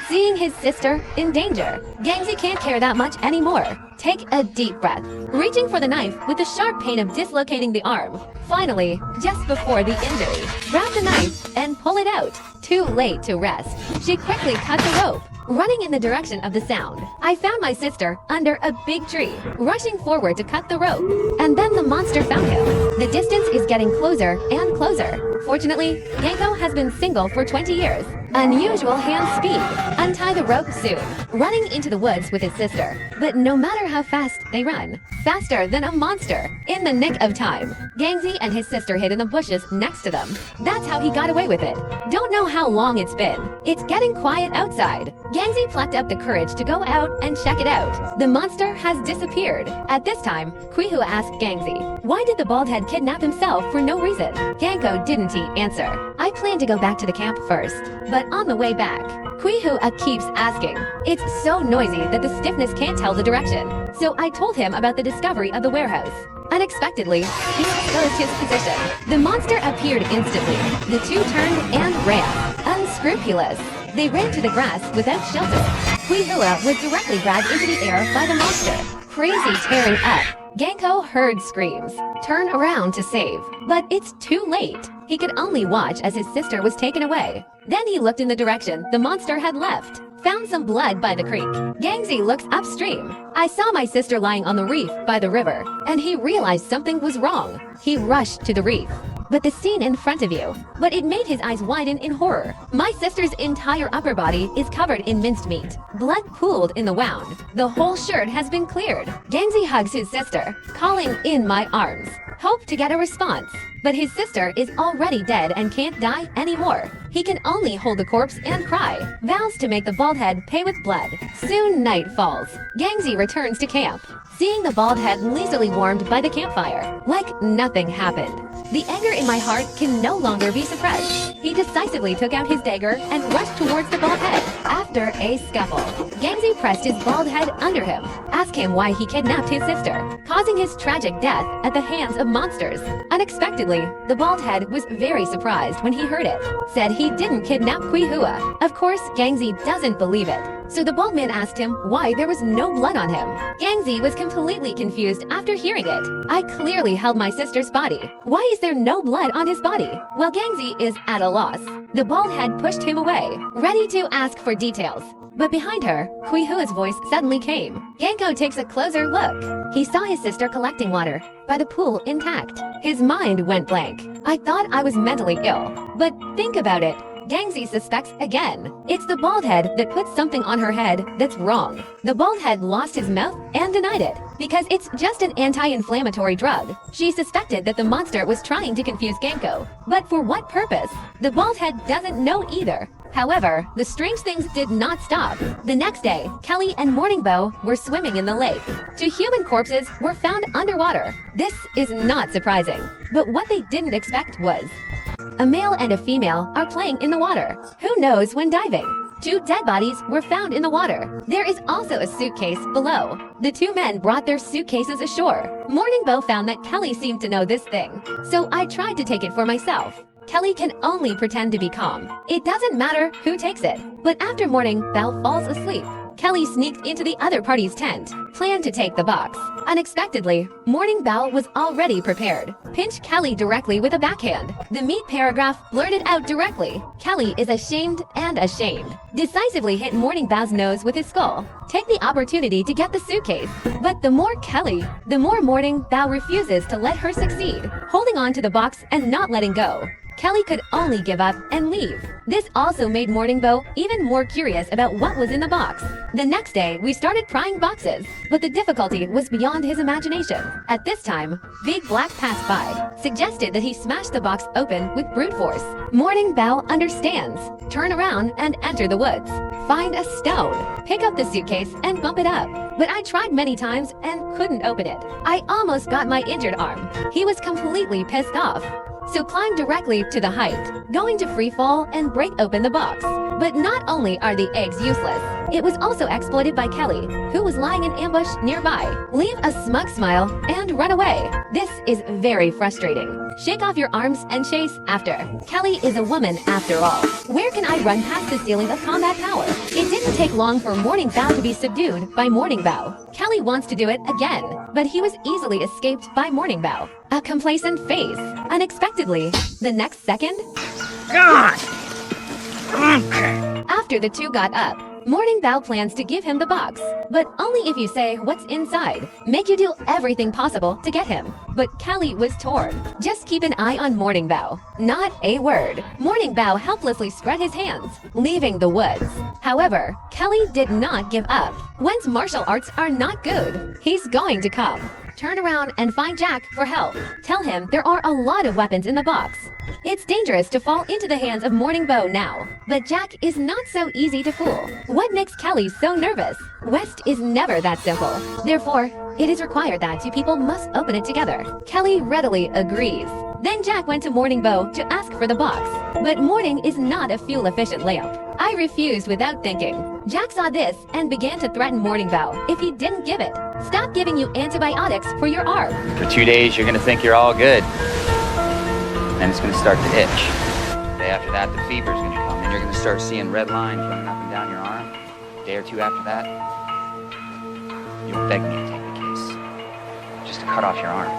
Seeing his sister in danger, Gangsy can't care that much anymore. Take a deep breath, reaching for the knife with the sharp pain of dislocating the arm. Finally, just before the injury, grab the knife and pull it out. Too late to rest. She quickly cut the rope, running in the direction of the sound. I found my sister under a big tree, rushing forward to cut the rope. And then the monster found him. The distance is getting closer and closer. Fortunately, Genko has been single for 20 years. Unusual hand speed. Untie the rope soon, running into the woods with his sister. But no matter how fast they run, faster than a monster. In the nick of time, Gangsy and his sister hid in the bushes next to them. That's how he got away with it. Don't know how long it's been. It's getting quiet outside. Gangsy plucked up the courage to go out and check it out. The monster has disappeared. At this time, Quihu asked Gangsy, why did the bald head kidnap himself for no reason? Genko didn't he answer. I plan to go back to the camp first, but on the way back, Quihu keeps asking. It's so noisy that the stiffness can't tell the direction. So I told him about the discovery of the warehouse. Unexpectedly, he exposed his position. The monster appeared instantly. The two turned and ran. Unscrupulous. They ran to the grass without shelter. Quihua was directly grabbed into the air by the monster. Crazy tearing up. Genko heard screams. Turn around to save. But it's too late. He could only watch as his sister was taken away. Then he looked in the direction the monster had left. Found some blood by the creek. Gangsy looks upstream. I saw my sister lying on the reef by the river, and he realized something was wrong. He rushed to the reef. But the scene in front of you, but it made his eyes widen in horror. My sister's entire upper body is covered in minced meat. Blood pooled in the wound. The whole shirt has been cleared. Gangsy hugs his sister, calling in my arms. Hope to get a response. But his sister is already dead and can't die anymore. He can only hold the corpse and cry. Vows to make the bald head pay with blood. Soon night falls. Gangsy returns to camp, seeing the bald head lazily warmed by the campfire, like nothing happened. The anger in my heart can no longer be suppressed. He decisively took out his dagger and rushed towards the bald head. After a scuffle, Gangsy pressed his bald head under him, asked him why he kidnapped his sister, causing his tragic death at the hands of monsters. Unexpectedly, the bald head was very surprised when he heard it. Said he didn't kidnap Quihua. Of course, Gangsy doesn't believe it. So the bald man asked him why there was no blood on him. Gangsy was completely confused after hearing it. I clearly held my sister's body. Why is there no blood on his body? Well, Gangsy is at a loss. The bald head pushed him away, ready to ask for details. But behind her, Quihua's voice suddenly came. Genko takes a closer look. He saw his sister collecting water by the pool intact. His mind went blank. I thought I was mentally ill. But think about it. Gangsy suspects again. It's the bald head that puts something on her head that's wrong. The bald head lost his mouth and denied it, because it's just an anti-inflammatory drug. She suspected that the monster was trying to confuse Genko. But for what purpose? The bald head doesn't know either. However, the strange things did not stop. The next day, Kelly and Morning Bow were swimming in the lake. Two human corpses were found underwater. This is not surprising. But what they didn't expect was a male and a female are playing in the water. Who knows when diving? 2 dead bodies were found in the water. There is also a suitcase below. The 2 men brought their suitcases ashore. Morning Bow found that Kelly seemed to know this thing, so I tried to take it for myself. Kelly can only pretend to be calm. It doesn't matter who takes it. But after Morning Bow falls asleep, Kelly sneaked into the other party's tent, planned to take the box. Unexpectedly, Morning Bow was already prepared. Pinched Kelly directly with a backhand. The meat paragraph blurted out directly. Kelly is ashamed and ashamed. Decisively hit Morning Bow's nose with his skull. Take the opportunity to get the suitcase. But the more Kelly, the more Morning Bow refuses to let her succeed, holding on to the box and not letting go. Kelly could only give up and leave. This also made Morning Bow even more curious about what was in the box. The next day, we started prying boxes, but the difficulty was beyond his imagination. At this time, Big Black passed by, suggested that he smash the box open with brute force. Morning Bow understands. Turn around and enter the woods. Find a stone, pick up the suitcase and bump it up. But I tried many times and couldn't open it. I almost got my injured arm. He was completely pissed off. So climb directly to the height, going to free fall and break open the box. But not only are the eggs useless, it was also exploited by Kelly, who was lying in ambush nearby. Leave a smug smile and run away. This is very frustrating. Shake off your arms and chase after. Kelly is a woman after all. Where can I run past the ceiling of combat power? It didn't take long for Morning Bow to be subdued by Morning Bow. Kelly wants to do it again, but he was easily escaped by Morning Bow. A complacent face. Unexpectedly, the next second, God! after the 2 got up, Morning Bow plans to give him the box, but only if you say what's inside. Make you do everything possible to get him. But Kelly was torn. Just keep an eye on Morning Bow. Not a word. Morning Bow helplessly spread his hands, leaving the woods. However, Kelly did not give up. One's martial arts are not good. He's going to come. Turn around and find Jack for help. Tell him there are a lot of weapons in the box. It's dangerous to fall into the hands of Morning Bow now, but Jack is not so easy to fool. What makes Kelly so nervous? West is never that simple. Therefore, it is required that 2 people must open it together. Kelly readily agrees. Then Jack went to Morning Bow to ask for the box, but Morning is not a fuel-efficient lamp. I refused without thinking. Jack saw this and began to threaten Morning Bow if he didn't give it. Stop giving you antibiotics for your arm. For 2 days, you're gonna think you're all good. Then it's gonna start to itch. The day after that, the fever's gonna come, and you're gonna start seeing red lines running up and down your arm. A day or 2 after that, you'll beg me to take the case, just to cut off your arm.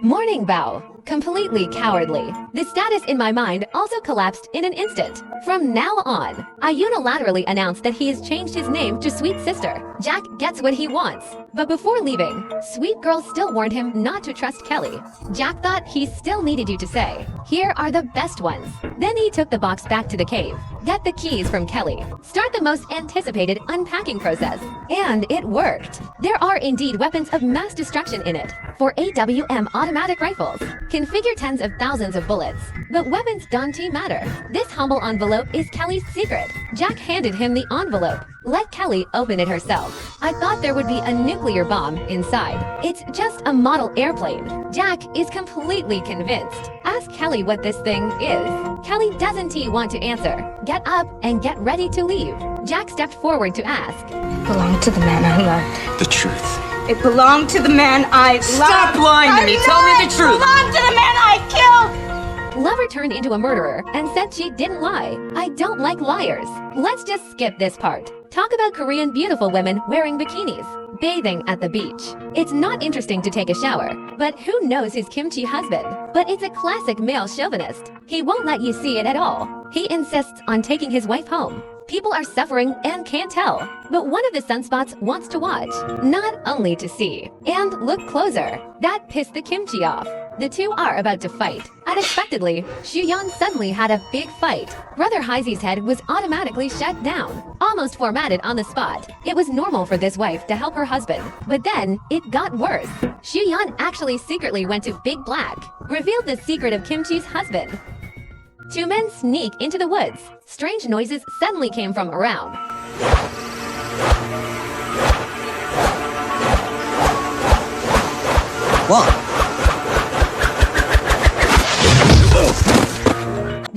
Morning Bow, completely cowardly. The status in my mind also collapsed in an instant. From now on, I unilaterally announced that he has changed his name to Sweet Sister. Jack gets what he wants. But before leaving, Sweet Girl still warned him not to trust Kelly. Jack thought he still needed you to say, "Here are the best ones." Then he took the box back to the cave, get the keys from Kelly, start the most anticipated unpacking process. And it worked. There are indeed weapons of mass destruction in it. For AWM automatic rifles, configure tens of thousands of bullets. But weapons don't matter. This humble envelope is Kelly's secret. Jack handed him the envelope. Let Kelly open it herself. I thought there would be a nuclear bomb inside. It's just a model airplane. Jack is completely convinced. Ask Kelly what this thing is. Kelly doesn't want to answer. Get up and get ready to leave. Jack stepped forward to ask. Belonged to the man I loved. The truth. It belonged to the man I loved. Stop lying to me. Tell me the truth. It belonged to the man I killed. Lover turned into a murderer and said she didn't lie. I don't like liars. Let's just skip this part. Talk about Korean beautiful women wearing bikinis, bathing at the beach. It's not interesting to take a shower, but who knows his kimchi husband? But it's a classic male chauvinist. He won't let you see it at all. He insists on taking his wife home. People are suffering and can't tell, but one of the sunspots wants to watch, not only to see. And look closer. That pissed the kimchi off. The 2 are about to fight. Unexpectedly, Shuyan suddenly had a big fight. Brother Heizi's head was automatically shut down, almost formatted on the spot. It was normal for this wife to help her husband, but then it got worse. Shuyan actually secretly went to Big Black, revealed the secret of Kimchi's husband. 2 men sneak into the woods. Strange noises suddenly came from around. What?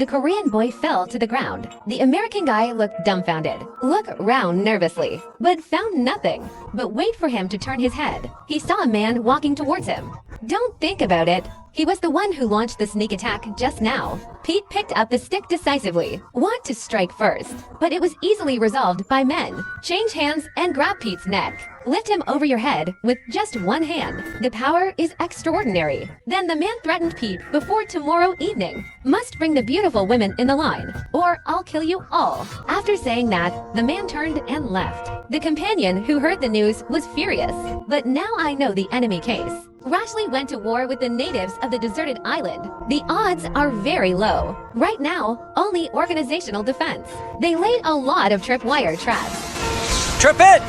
the Korean boy fell to the ground. The American guy looked dumbfounded, looked round nervously, but found nothing. But wait for him to turn his head. He saw a man walking towards him. Don't think about it. He was the one who launched the sneak attack just now. Pete picked up the stick decisively, want to strike first, but it was easily resolved by men. Change hands and grab Pete's neck. Lift him over your head with just one hand. The power is extraordinary. Then the man threatened Pete before tomorrow evening. Must bring the beautiful women in the line, or I'll kill you all. After saying that, the man turned and left. The companion who heard the news was furious. But now I know the enemy case. Rashleigh went to war with the natives of the deserted island. The odds are very low. Right now, only organizational defense. They laid a lot of tripwire traps. Trip it!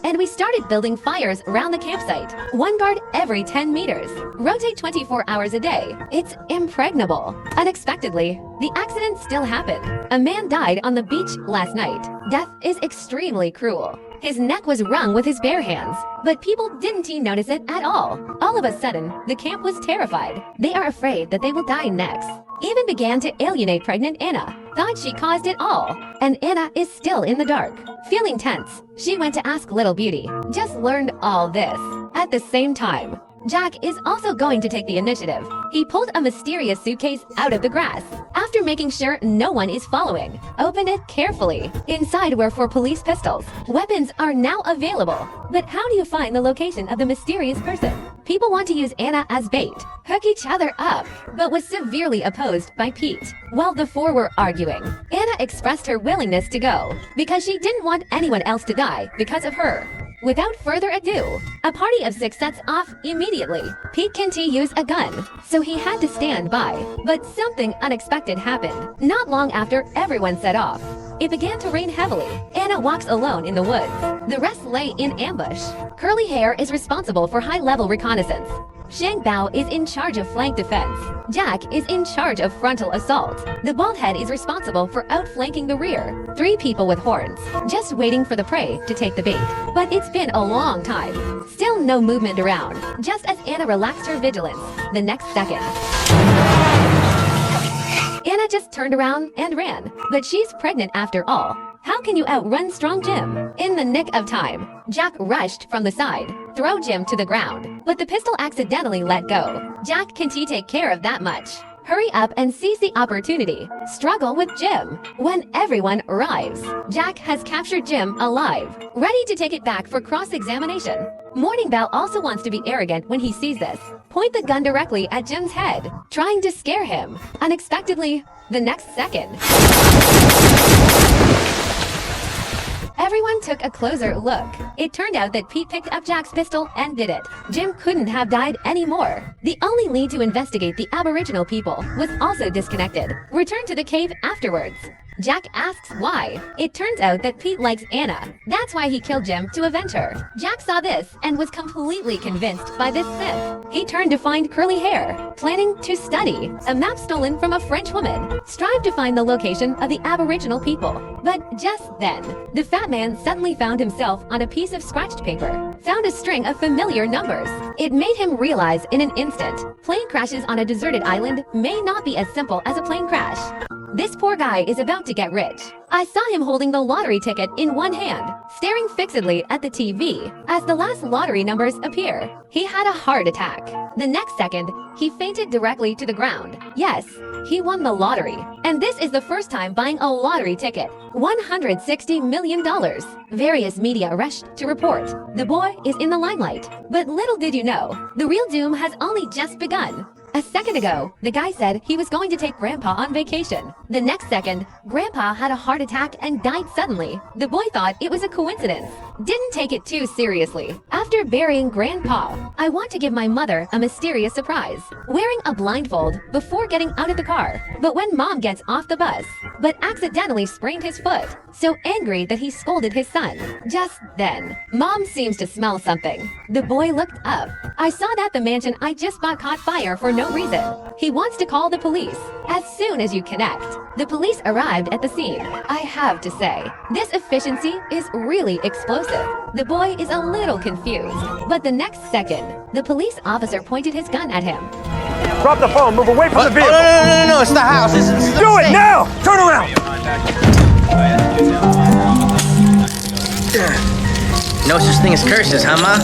And we started building fires around the campsite. One guard every 10 meters. Rotate 24 hours a day. It's impregnable. Unexpectedly, the accident still happened. A man died on the beach last night. Death is extremely cruel. His neck was wrung with his bare hands, but people didn't notice it at all. All of a sudden, the camp was terrified. They are afraid that they will die next. Even began to alienate pregnant Anna. Thought she caused it all. And Anna is still in the dark. Feeling tense, she went to ask Little Beauty. Just learned all this. At the same time, Jack is also going to take the initiative. He pulled a mysterious suitcase out of the grass. After making sure no one is following, open it carefully. Inside were 4 police pistols. Weapons are now available. But how do you find the location of the mysterious person? People want to use Anna as bait, hook each other up, but was severely opposed by Pete. While the 4 were arguing, Anna expressed her willingness to go because she didn't want anyone else to die because of her. Without further ado, a party of 6 sets off immediately. Pete can't use a gun, so he had to stand by. But something unexpected happened. Not long after everyone set off, it began to rain heavily. Anna walks alone in the woods. The rest lay in ambush. Curly Hair is responsible for high-level reconnaissance. Shang Bao is in charge of flank defense. Jack is in charge of frontal assault. The bald head is responsible for outflanking the rear. 3 people with horns, just waiting for the prey to take the bait. But it's been a long time. Still no movement around, just as Anna relaxed her vigilance. The next second, Anna just turned around and ran. But she's pregnant after all. How can you outrun strong Jim? In the nick of time, Jack rushed from the side, throw Jim to the ground, but the pistol accidentally let go. Jack can't take care of that much. Hurry up and seize the opportunity. Struggle with Jim. When everyone arrives, Jack has captured Jim alive, ready to take it back for cross-examination. Morning Bell also wants to be arrogant when he sees this. Point the gun directly at Jim's head, trying to scare him. Unexpectedly, the next second, everyone took a closer look. It turned out that Pete picked up Jack's pistol and did it. Jim couldn't have died anymore. The only lead to investigate the Aboriginal people was also disconnected. Returned to the cave afterwards. Jack asks why. It turns out that Pete likes Anna. That's why he killed Jim to avenge her. Jack saw this and was completely convinced by this myth. He turned to find Curly Hair, planning to study a map stolen from a French woman. Strive to find the location of the Aboriginal people. But just then, the fat man suddenly found himself on a piece of scratched paper. Found a string of familiar numbers. It made him realize in an instant, plane crashes on a deserted island may not be as simple as a plane crash. This poor guy is about to get rich. I saw him holding the lottery ticket in one hand, staring fixedly at the TV as the last lottery numbers appear. He had a heart attack. The next second, he fainted directly to the ground. Yes, he won the lottery. And this is the first time buying a lottery ticket. $160 million. Various media rushed to report. The boy is in the limelight. But little did you know, the real doom has only just begun. A second ago, the guy said he was going to take Grandpa on vacation. The next second, Grandpa had a heart attack and died suddenly. The boy thought it was a coincidence. Didn't take it too seriously. After burying Grandpa, I want to give my mother a mysterious surprise. Wearing a blindfold before getting out of the car. But when Mom gets off the bus, but accidentally sprained his foot, so angry that he scolded his son. Just then, Mom seems to smell something. The boy looked up. I saw that the mansion I just bought caught fire for no reason. He wants to call the police. As soon as you connect, the police arrived at the scene. I have to say, this efficiency is really explosive. The boy is a little confused, but the next second, the police officer pointed his gun at him. Drop the phone. Move away from the vehicle. No, it's the house. This is Do it now! Turn around! No such thing as curses, huh, Ma?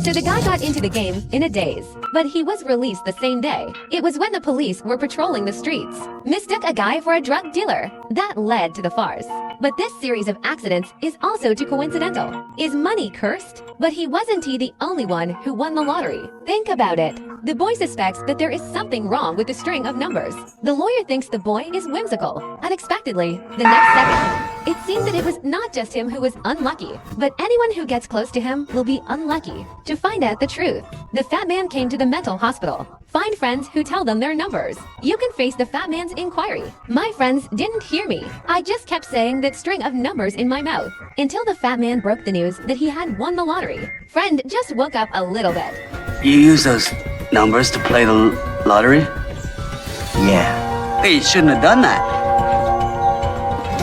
So the guy got into the game in a daze, but he was released the same day. It was when the police were patrolling the streets, mistook a guy for a drug dealer. That led to the farce. But this series of accidents is also too coincidental. Is money cursed? But he wasn't the only one who won the lottery. Think about it. The boy suspects that there is something wrong with the string of numbers. The lawyer thinks the boy is whimsical. Unexpectedly, the next second, it seems that it was not just him who was unlucky, but anyone who gets close to him will be unlucky. To find out the truth, the fat man came to the mental hospital. Find friends who tell them their numbers. You can face the fat man's inquiry. My friends didn't hear me. I just kept saying that string of numbers in my mouth until the fat man broke the news that he had won the lottery. Friend just woke up a little bit. You use those numbers to play the lottery? Yeah. Hey, you shouldn't have done that.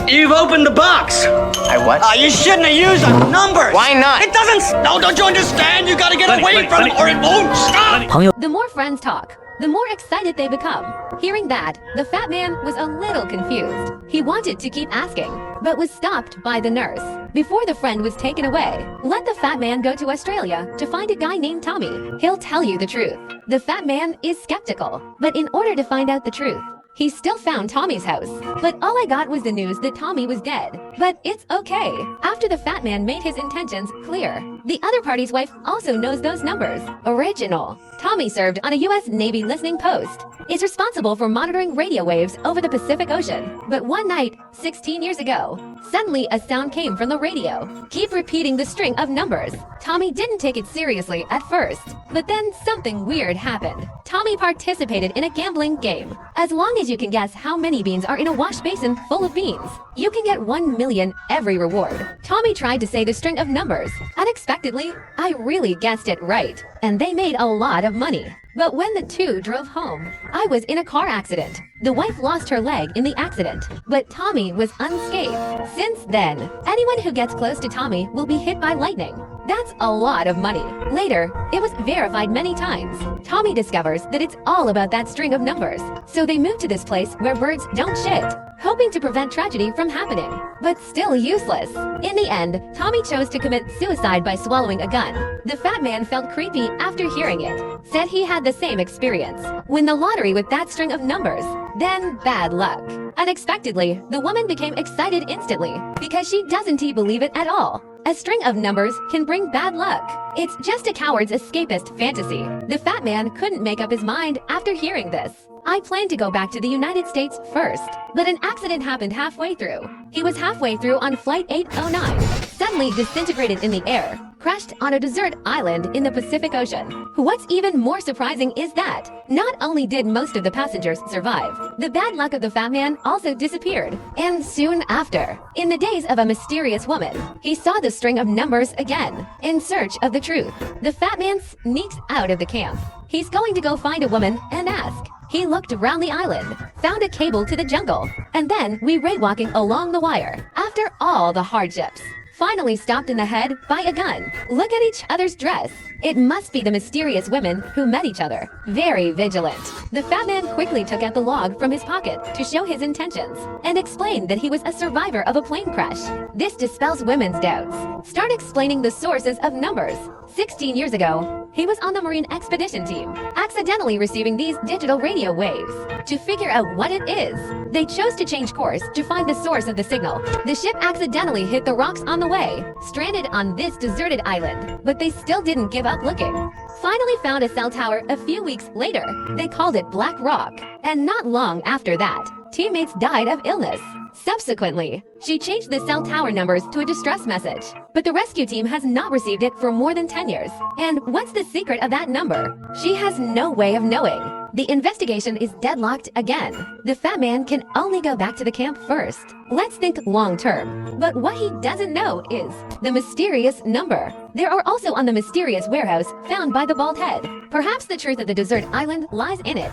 You've opened the box. I what? You shouldn't have used the numbers. Why not? It doesn't. No, don't you understand? You gotta get away from it, or it won't stop. The more friends talk, the more excited they become. Hearing that, the fat man was a little confused. He wanted to keep asking, but was stopped by the nurse. Before the friend was taken away, let the fat man go to Australia to find a guy named Tommy. He'll tell you the truth. The fat man is skeptical, but in order to find out the truth, he still found Tommy's house, but all I got was the news that Tommy was dead. But it's okay. After the fat man made his intentions clear, the other party's wife also knows those numbers. Original. Tommy served on a U.S. Navy listening post. Is responsible for monitoring radio waves over the Pacific Ocean. But one night, 16 years ago, suddenly a sound came from the radio. Keep repeating the string of numbers. Tommy didn't take it seriously at first, but then something weird happened. Tommy participated in a gambling game. As long as you can guess how many beans are in a wash basin full of beans, you can get 1 million every reward. Tommy tried to say the string of numbers. Unexpectedly, I really guessed it right, and they made a lot of money. But when the two drove home, I was in a car accident. The wife lost her leg in the accident, but Tommy was unscathed. Since then, anyone who gets close to Tommy will be hit by lightning. That's a lot of money. Later, it was verified many times. Tommy discovers that it's all about that string of numbers. So they move to this place where birds don't shit, hoping to prevent tragedy from happening, but still useless. In the end, Tommy chose to commit suicide by swallowing a gun. The fat man felt creepy after hearing it, said he had the same experience. Win the lottery with that string of numbers, then bad luck. Unexpectedly, the woman became excited instantly because she doesn't believe it at all. A string of numbers can bring bad luck. It's just a coward's escapist fantasy. The fat man couldn't make up his mind after hearing this. I planned to go back to the United States first, but an accident happened halfway through. He was halfway through on Flight 809, suddenly disintegrated in the air, crashed on a desert island in the Pacific Ocean. What's even more surprising is that not only did most of the passengers survive, the bad luck of the fat man also disappeared. And soon after, in the days of a mysterious woman, he saw the string of numbers again, in search of the truth. The fat man sneaks out of the camp. He's going to go find a woman and ask. He looked around the island, found a cable to the jungle, and then we were walking along the wire. After all the hardships, finally stopped in the head by a gun. Look at each other's dress. It must be the mysterious women who met each other. Very vigilant. The fat man quickly took out the log from his pocket to show his intentions and explained that he was a survivor of a plane crash. This dispels women's doubts. Start explaining the sources of numbers. 16 years ago, he was on the Marine expedition team, accidentally receiving these digital radio waves. To figure out what it is, they chose to change course to find the source of the signal. The ship accidentally hit the rocks on the way, stranded on this deserted island, but they still didn't give up looking. Finally found a cell tower a few weeks later. They called it Black Rock, and not long after that, teammates died of illness. Subsequently, she changed the cell tower numbers to a distress message, but the rescue team has not received it for more than 10 years. And what's the secret of that number? She has no way of knowing. The investigation is deadlocked again. The fat man can only go back to the camp first. Let's think long term. But what he doesn't know is the mysterious number. There are also on the mysterious warehouse found by the bald head. Perhaps the truth of the desert island lies in it.